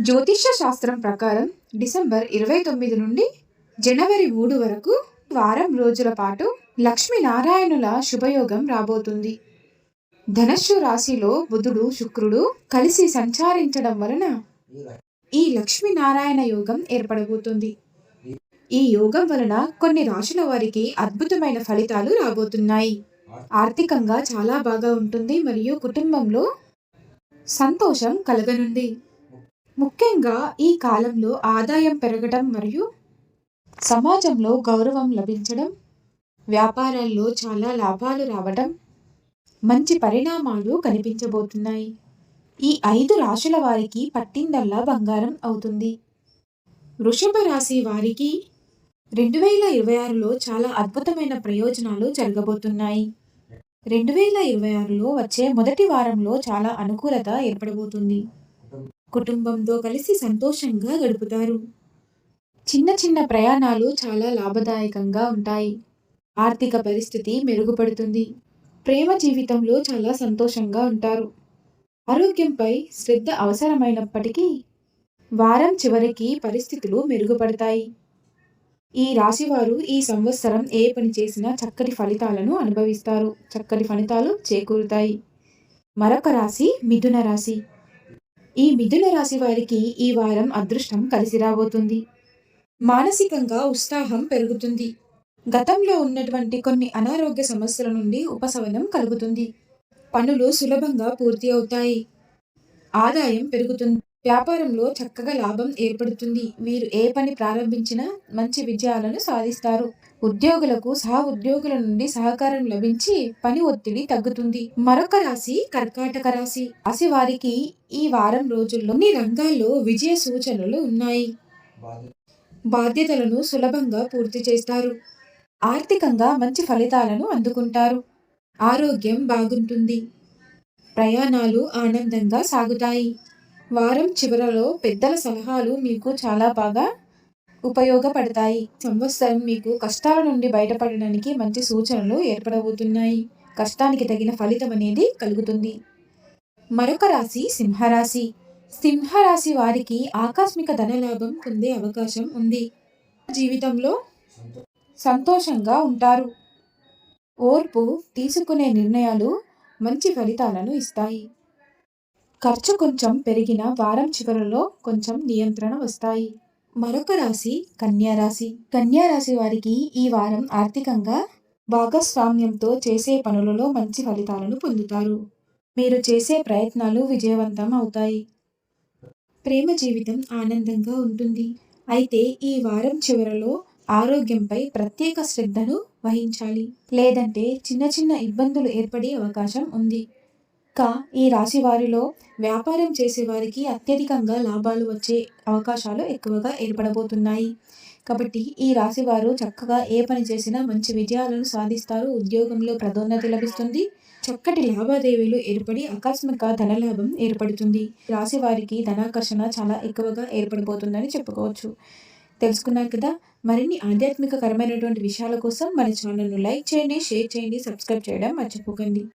జ్యోతిష్య శాస్త్రం ప్రకారం డిసెంబర్ 29 నుండి జనవరి 3 వరకు వారం రోజుల పాటు లక్ష్మీనారాయణుల శుభయోగం రాబోతుంది. ధనస్సు రాశిలో బుధుడు శుక్రుడు కలిసి సంచారించడం వలన ఈ లక్ష్మీనారాయణ యోగం ఏర్పడబోతుంది. ఈ యోగం వలన కొన్ని రాశుల వారికి అద్భుతమైన ఫలితాలు రాబోతున్నాయి. ఆర్థికంగా చాలా బాగా ఉంటుంది మరియు కుటుంబంలో సంతోషం కలగనుంది. ముఖ్యంగా ఈ కాలంలో ఆదాయం పెరగడం మరియు సమాజంలో గౌరవం లభించడం, వ్యాపారాల్లో చాలా లాభాలు రావడం, మంచి పరిణామాలు కనిపించబోతున్నాయి. ఈ 5 రాశుల వారికి పట్టిందల్లా బంగారం అవుతుంది. వృషభ రాశి వారికి 2026లో చాలా అద్భుతమైన ప్రయోజనాలు జరగబోతున్నాయి. 2026లో వచ్చే మొదటి వారంలో చాలా అనుకూలత ఏర్పడబోతుంది. కుటుంబంతో కలిసి సంతోషంగా గడుపుతారు. చిన్న చిన్న ప్రయాణాలు చాలా లాభదాయకంగా ఉంటాయి. ఆర్థిక పరిస్థితి మెరుగుపడుతుంది. ప్రేమ జీవితంలో చాలా సంతోషంగా ఉంటారు. ఆరోగ్యంపై శ్రద్ధ అవసరమైనప్పటికీ వారం చివరికి పరిస్థితులు మెరుగుపడతాయి. ఈ రాశివారు ఈ సంవత్సరం ఏ పని చేసినా చక్కటి ఫలితాలను అనుభవిస్తారు. చక్కటి ఫలితాలు చేకూరుతాయి. మరొక రాశి మిథున రాశి. ఈ మిథున రాశి వారికి ఈ వారం అదృష్టం కలిసి రాబోతుంది. మానసికంగా ఉత్సాహం పెరుగుతుంది. గతంలో ఉన్నటువంటి కొన్ని అనారోగ్య సమస్యల నుండి ఉపశమనం కలుగుతుంది. పనులు సులభంగా పూర్తి అవుతాయి. ఆదాయం పెరుగుతుంది. వ్యాపారంలో చక్కగా లాభం ఏర్పడుతుంది. వీరు ఏ పని ప్రారంభించినా మంచి విజయాలను సాధిస్తారు. ఉద్యోగులకు సహ ఉద్యోగుల నుండి సహకారం లభించి పని ఒత్తిడి తగ్గుతుంది. మరొక రాశి కర్కాటక రాశి. రాశి వారికి ఈ వారం రోజుల్లో అన్ని రంగాల్లో విజయ సూచనలు ఉన్నాయి. బాధ్యతలను సులభంగా పూర్తి చేస్తారు. ఆర్థికంగా మంచి ఫలితాలను అందుకుంటారు. ఆరోగ్యం బాగుంటుంది. ప్రయాణాలు ఆనందంగా సాగుతాయి. వారం చివరలో పెద్దల సలహాలు మీకు చాలా బాగా ఉపయోగపడతాయి. సంవత్సరం మీకు కష్టాల నుండి బయటపడడానికి మంచి సూచనలు ఏర్పడబోతున్నాయి. కష్టానికి తగిన ఫలితం అనేది కలుగుతుంది. మరొక రాశి సింహరాశి. సింహరాశి వారికి ఆకస్మిక ధనలాభం పొందే అవకాశం ఉంది. జీవితంలో సంతోషంగా ఉంటారు. ఓర్పు తీసుకునే నిర్ణయాలు మంచి ఫలితాలను ఇస్తాయి. ఖర్చు కొంచెం పెరిగిన వారం చివరలో కొంచెం నియంత్రణ వస్తాయి. మరొక రాశి కన్యా రాశి. కన్యా రాశి వారికి ఈ వారం ఆర్థికంగా భాగస్వామ్యంతో చేసే పనులలో మంచి ఫలితాలను పొందుతారు. మీరు చేసే ప్రయత్నాలు విజయవంతం అవుతాయి. ప్రేమ జీవితం ఆనందంగా ఉంటుంది. అయితే ఈ వారం చివరలో ఆరోగ్యంపై ప్రత్యేక శ్రద్ధను వహించాలి. లేదంటే చిన్న చిన్న ఇబ్బందులు ఏర్పడే అవకాశం ఉంది. ఈ రాశి వారిలో వ్యాపారం చేసే వారికి అత్యధికంగా లాభాలు వచ్చే అవకాశాలు ఎక్కువగా ఏర్పడబోతున్నాయి. కాబట్టి ఈ రాశి వారు చక్కగా ఏ పని చేసినా మంచి విజయాలను సాధిస్తారు. ఉద్యోగంలో పదోన్నతి లభిస్తుంది. చక్కటి లావాదేవీలు ఏర్పడి ఆకస్మిక ధనలాభం ఏర్పడుతుంది. రాశి వారికి ధనాకర్షణ చాలా ఎక్కువగా ఏర్పడబోతుందని చెప్పుకోవచ్చు. తెలుసుకున్నారు కదా. మరిన్ని ఆధ్యాత్మికకరమైనటువంటి విషయాల కోసం మన ఛానల్ను లైక్ చేయండి, షేర్ చేయండి, సబ్స్క్రైబ్ చేయడం మర్చిపోకండి.